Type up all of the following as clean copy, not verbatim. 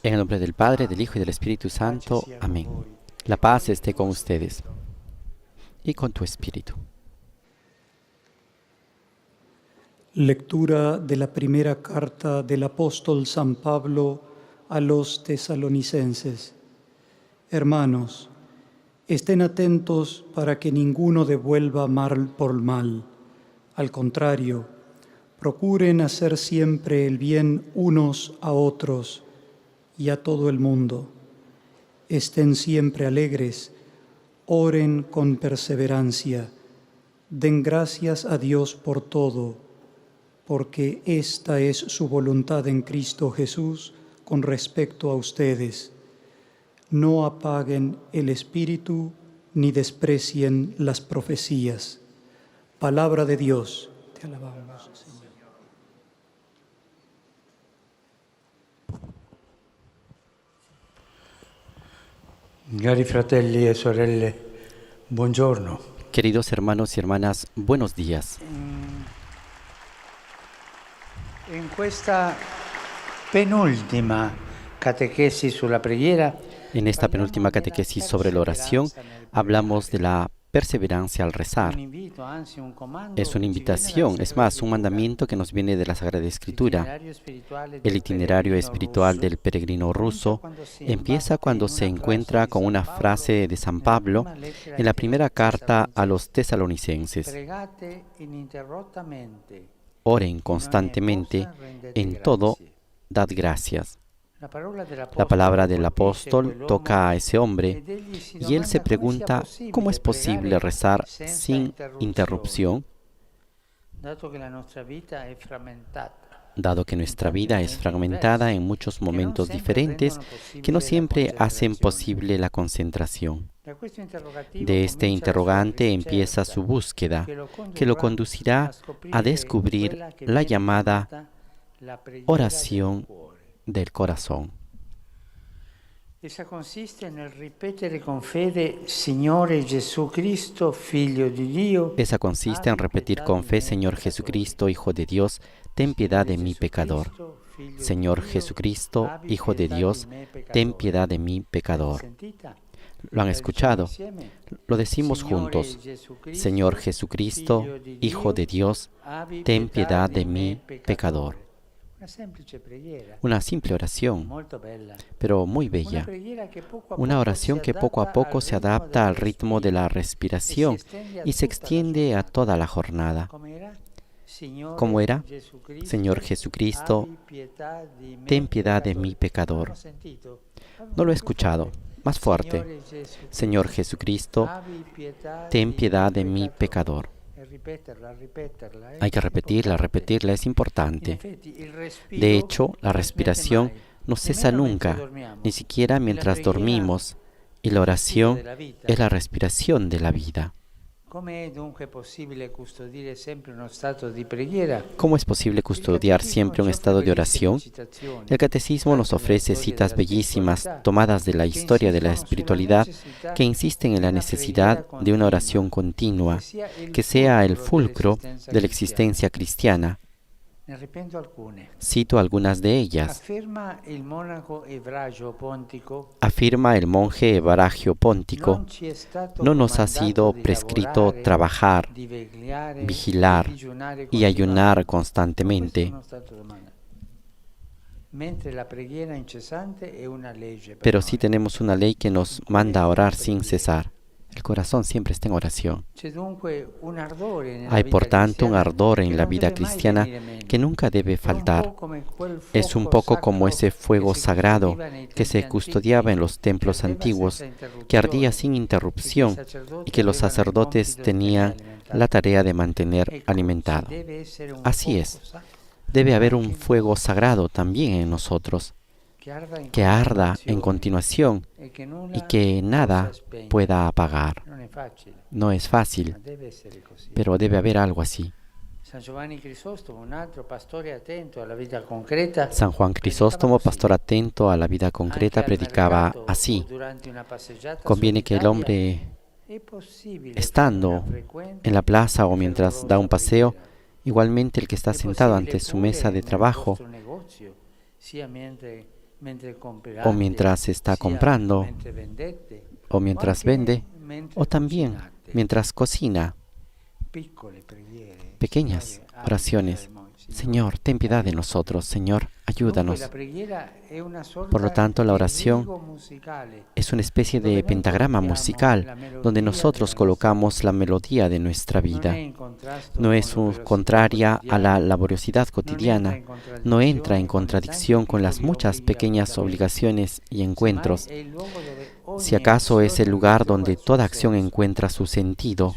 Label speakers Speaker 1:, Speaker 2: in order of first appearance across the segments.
Speaker 1: En el nombre del Padre, del Hijo y del Espíritu Santo. Amén. La paz esté con ustedes y con tu espíritu.
Speaker 2: Lectura de la primera carta del apóstol San Pablo a los tesalonicenses. Hermanos, estén atentos para que ninguno devuelva mal por mal. Al contrario, procuren hacer siempre el bien unos a otros y a todo el mundo. Estén siempre alegres, oren con perseverancia, den gracias a Dios por todo, porque esta es su voluntad en Cristo Jesús con respecto a ustedes. No apaguen el espíritu ni desprecien las profecías. Palabra de Dios. Te alabamos, Señor.
Speaker 3: Cari fratelli e sorelle, buongiorno.
Speaker 1: Queridos hermanos y hermanas, buenos días.
Speaker 3: In questa penultima catechesi sulla preghiera,
Speaker 1: En esta penúltima catequesis sobre la oración, hablamos de la perseverancia al rezar. Es una invitación, es más, un mandamiento que nos viene de la Sagrada Escritura. El itinerario espiritual del peregrino ruso empieza cuando se encuentra con una frase de San Pablo en la primera carta a los tesalonicenses. Oren constantemente, en todo dad gracias. La palabra del apóstol toca a ese hombre y él se pregunta cómo es posible rezar sin interrupción, dado que nuestra vida es fragmentada en muchos momentos diferentes que no siempre hacen posible la concentración. De este interrogante empieza su búsqueda, que lo conducirá a descubrir la llamada oración del corazón.
Speaker 3: Essa consiste nel ripetere con fede, Signore Gesù Cristo, Figlio di Dio.
Speaker 1: Esa consiste en repetir con fe, Señor Jesucristo, Hijo de Dios, ten piedad de mí, pecador. Señor Jesucristo, Hijo de Dios, ten piedad de mí, pecador. ¿Lo han escuchado? Lo decimos juntos. Señor Jesucristo, Hijo de Dios, ten piedad de mí, pecador. Una simple oración, pero muy bella. Una oración que poco a poco se adapta al ritmo de la respiración y se extiende a toda la jornada. ¿Cómo era? Señor Jesucristo, ten piedad de mí, pecador. No lo he escuchado. Más fuerte. Señor Jesucristo, ten piedad de mí, pecador. Hay que repetirla, es importante. De hecho, la respiración no cesa nunca, ni siquiera mientras dormimos, y la oración es la respiración de la vida.
Speaker 3: ¿Cómo
Speaker 1: es posible custodiar siempre un estado de oración? El Catecismo nos ofrece citas bellísimas tomadas de la historia de la espiritualidad que insisten en la necesidad de una oración continua, que sea el fulcro de la existencia cristiana. Cito algunas de ellas. Afirma el monje Evragio Póntico: no nos ha sido prescrito trabajar, vigilar y ayunar constantemente, pero sí tenemos una ley que nos manda a orar sin cesar. El corazón siempre está en oración. Hay, por tanto, un ardor en la vida cristiana que nunca debe faltar. Es un poco como ese fuego sagrado que se custodiaba en los templos antiguos, que ardía sin interrupción y que los sacerdotes tenían la tarea de mantener alimentado. Así es. Debe haber un fuego sagrado también en nosotros, que arda en continuación y que nada pueda apagar. No es fácil, pero debe haber algo así.
Speaker 3: San Juan
Speaker 1: Crisóstomo, pastor atento a la vida concreta, predicaba así: conviene que el hombre, estando en la plaza o mientras da un paseo, igualmente el que está sentado ante su mesa de trabajo, o mientras está comprando, o mientras vende, o también mientras cocina. Pequeñas oraciones. Señor, ten piedad de nosotros. Señor, ayúdanos. Por lo tanto, la oración es una especie de pentagrama musical donde nosotros colocamos la melodía de nuestra vida. No es contraria a la laboriosidad cotidiana, no entra en contradicción con las muchas pequeñas obligaciones y encuentros. Si acaso es el lugar donde toda acción encuentra su sentido,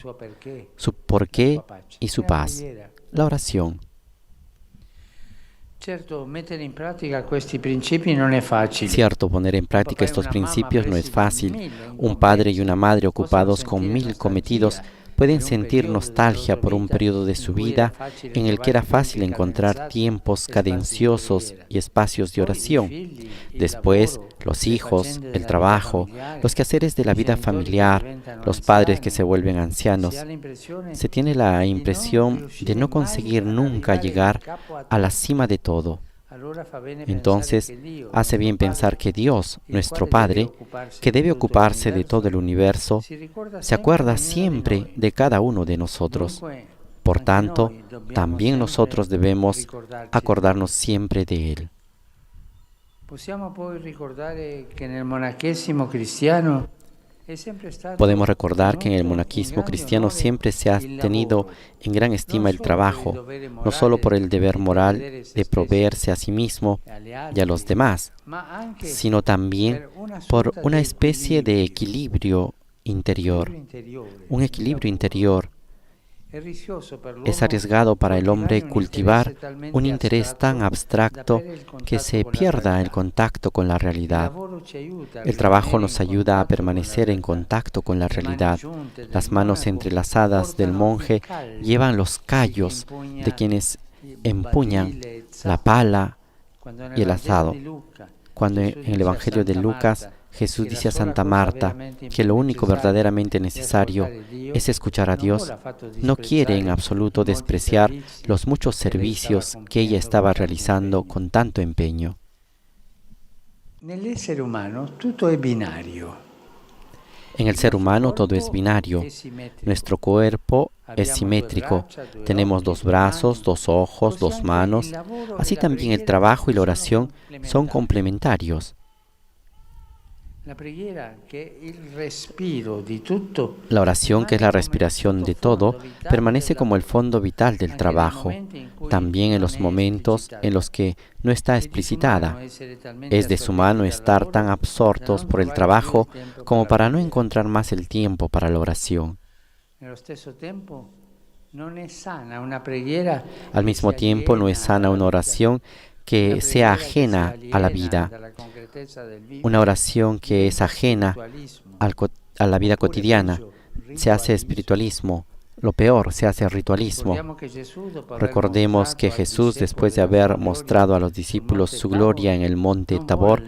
Speaker 1: su porqué y su paz. La oración.
Speaker 3: Cierto, poner en práctica estos principios no es fácil.
Speaker 1: Un padre y una madre ocupados con 1000 cometidos pueden sentir nostalgia por un periodo de su vida en el que era fácil encontrar tiempos cadenciosos y espacios de oración. Después, los hijos, el trabajo, los quehaceres de la vida familiar, los padres que se vuelven ancianos. Se tiene la impresión de no conseguir nunca llegar a la cima de todo. Entonces, hace bien pensar que Dios, nuestro Padre, que debe ocuparse de todo el universo, se acuerda siempre de cada uno de nosotros. Por tanto, también nosotros debemos acordarnos siempre de Él. Podemos recordar que en el monaquismo cristiano siempre se ha tenido en gran estima el trabajo, no solo por el deber moral de proveerse a sí mismo y a los demás, sino también por una especie de equilibrio interior. Un equilibrio interior. Es arriesgado para el hombre cultivar un interés tan abstracto que se pierda el contacto con la realidad. El trabajo nos ayuda a permanecer en contacto con la realidad. Las manos entrelazadas del monje llevan los callos de quienes empuñan la pala y el azado. Cuando en el Evangelio de Lucas Jesús dice a Santa Marta que lo único verdaderamente necesario es escuchar a Dios, no quiere en absoluto despreciar los muchos servicios que ella estaba realizando con tanto empeño. En el ser humano todo es binario. Nuestro cuerpo es simétrico. Tenemos 2 brazos, 2 ojos, 2 manos. Así también el trabajo y la oración son complementarios. La oración, que es la respiración de todo, permanece como el fondo vital del trabajo, también en los momentos en los que no está explicitada. Es deshumano estar tan absortos por el trabajo como para no encontrar más el tiempo para la oración. Al mismo tiempo, no es sana una oración que sea ajena a la vida, una oración que es ajena a la vida cotidiana. Se hace espiritualismo, lo peor, se hace ritualismo. Recordemos que Jesús, después de haber mostrado a los discípulos su gloria en el monte Tabor,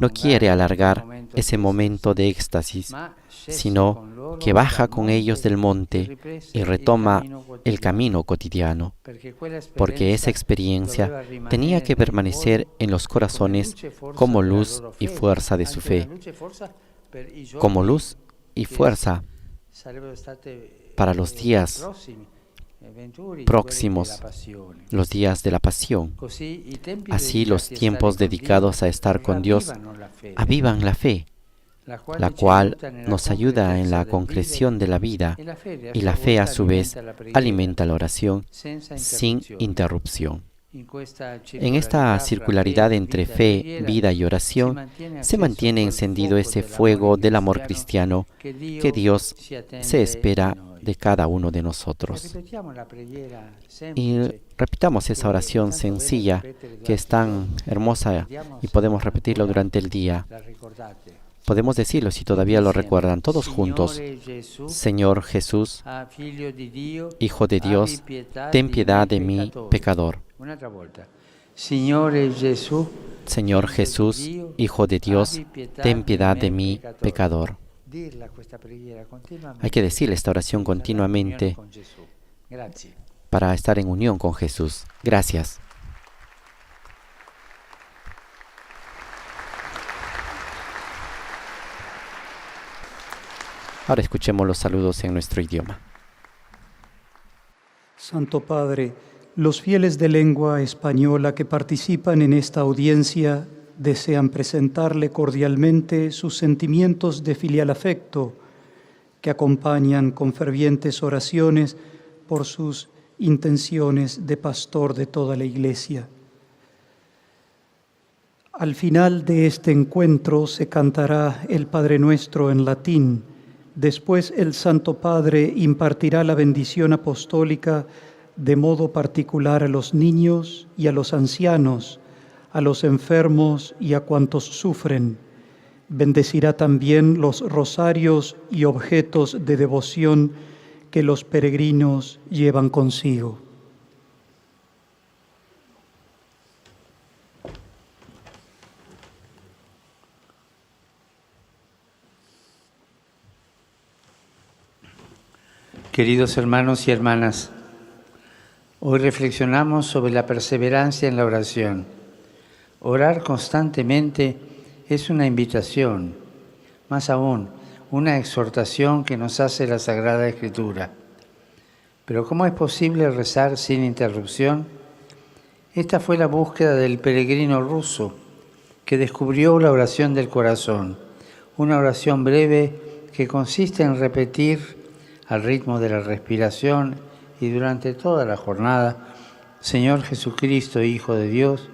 Speaker 1: no quiere alargar ese momento de éxtasis, sino que baja con ellos del monte y retoma el camino cotidiano, porque esa experiencia tenía que permanecer en los corazones como luz y fuerza de su fe, como luz y fuerza para los días próximos, los días de la pasión. Así los tiempos dedicados a estar con Dios avivan la fe, la cual nos ayuda en la concreción de la vida, y la fe a su vez alimenta la oración sin interrupción. En esta circularidad entre fe, vida y oración se mantiene encendido ese fuego del amor cristiano que Dios se espera de cada uno de nosotros. Y repitamos esa oración sencilla que es tan hermosa y podemos repetirlo durante el día. Podemos decirlo si todavía lo recuerdan, todos juntos. Señor Jesús, Hijo de Dios, ten piedad de mí, pecador. Señor Jesús, Hijo de Dios, ten piedad de mí, pecador. Hay que decirle esta oración continuamente para estar en unión con Jesús. Gracias. Ahora escuchemos los saludos en nuestro idioma.
Speaker 2: Santo Padre, los fieles de lengua española que participan en esta audiencia desean presentarle cordialmente sus sentimientos de filial afecto que acompañan con fervientes oraciones por sus intenciones de pastor de toda la Iglesia. Al final de este encuentro se cantará el Padre Nuestro en latín. Después el Santo Padre impartirá la bendición apostólica de modo particular a los niños y a los ancianos, a los enfermos y a cuantos sufren. Bendecirá también los rosarios y objetos de devoción que los peregrinos llevan consigo.
Speaker 3: Queridos hermanos y hermanas, hoy reflexionamos sobre la perseverancia en la oración. Orar constantemente es una invitación, más aún, una exhortación que nos hace la Sagrada Escritura. Pero ¿cómo es posible rezar sin interrupción? Esta fue la búsqueda del peregrino ruso, que descubrió la oración del corazón, una oración breve que consiste en repetir al ritmo de la respiración y durante toda la jornada: Señor Jesucristo, Hijo de Dios,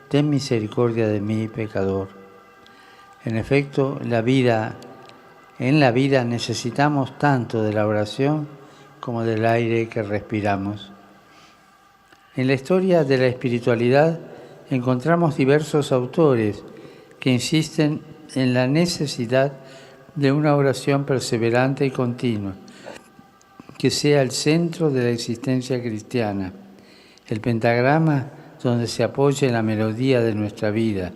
Speaker 3: ten misericordia de mí, pecador. En efecto, en la vida necesitamos tanto de la oración como del aire que respiramos. En la historia de la espiritualidad encontramos diversos autores que insisten en la necesidad de una oración perseverante y continua, que sea el centro de la existencia cristiana, el pentagrama donde se apoye la melodía de nuestra vida,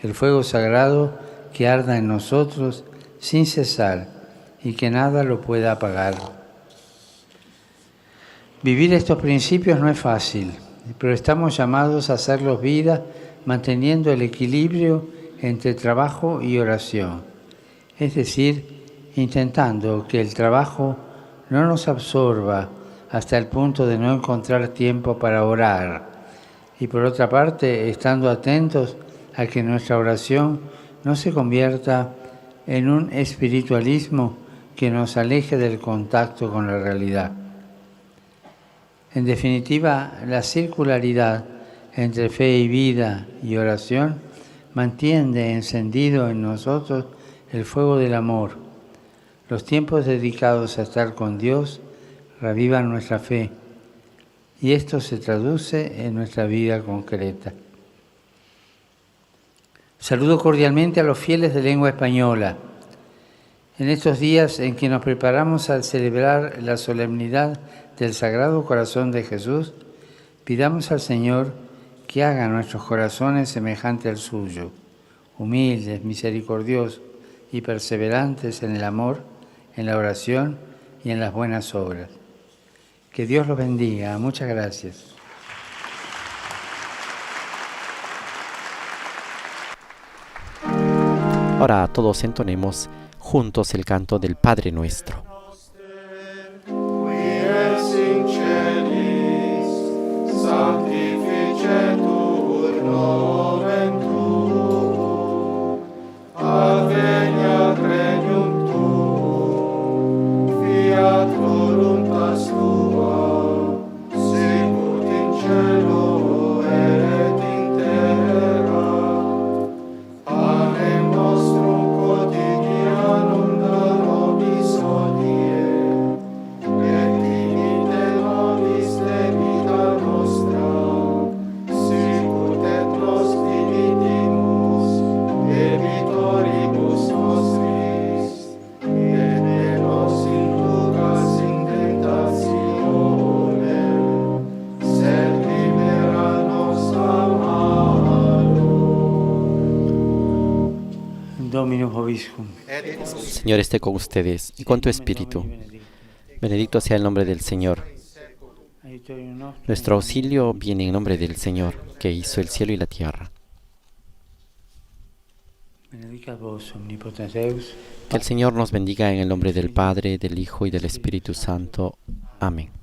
Speaker 3: el fuego sagrado que arda en nosotros sin cesar y que nada lo pueda apagar. Vivir estos principios no es fácil, pero estamos llamados a hacerlos vida manteniendo el equilibrio entre trabajo y oración, es decir, intentando que el trabajo no nos absorba hasta el punto de no encontrar tiempo para orar. Y por otra parte, estando atentos a que nuestra oración no se convierta en un espiritualismo que nos aleje del contacto con la realidad. En definitiva, la circularidad entre fe y vida y oración mantiene encendido en nosotros el fuego del amor. Los tiempos dedicados a estar con Dios reavivan nuestra fe y esto se traduce en nuestra vida concreta. Saludo cordialmente a los fieles de lengua española. En estos días en que nos preparamos a celebrar la solemnidad del Sagrado Corazón de Jesús, pidamos al Señor que haga nuestros corazones semejantes al suyo, humildes, misericordiosos y perseverantes en el amor, en la oración y en las buenas obras. Que Dios los bendiga. Muchas gracias.
Speaker 1: Ahora todos entonemos juntos el canto del Padre Nuestro.
Speaker 3: Dominus vobiscum.
Speaker 1: Señor esté con ustedes y con tu espíritu. Bendito sea el nombre del Señor. Nuestro auxilio viene en nombre del Señor, que hizo el cielo y la tierra.
Speaker 3: Benedicat vos omnipotens Deus,
Speaker 1: Que el Señor nos bendiga en el nombre del Padre, del Hijo y del Espíritu Santo. Amén.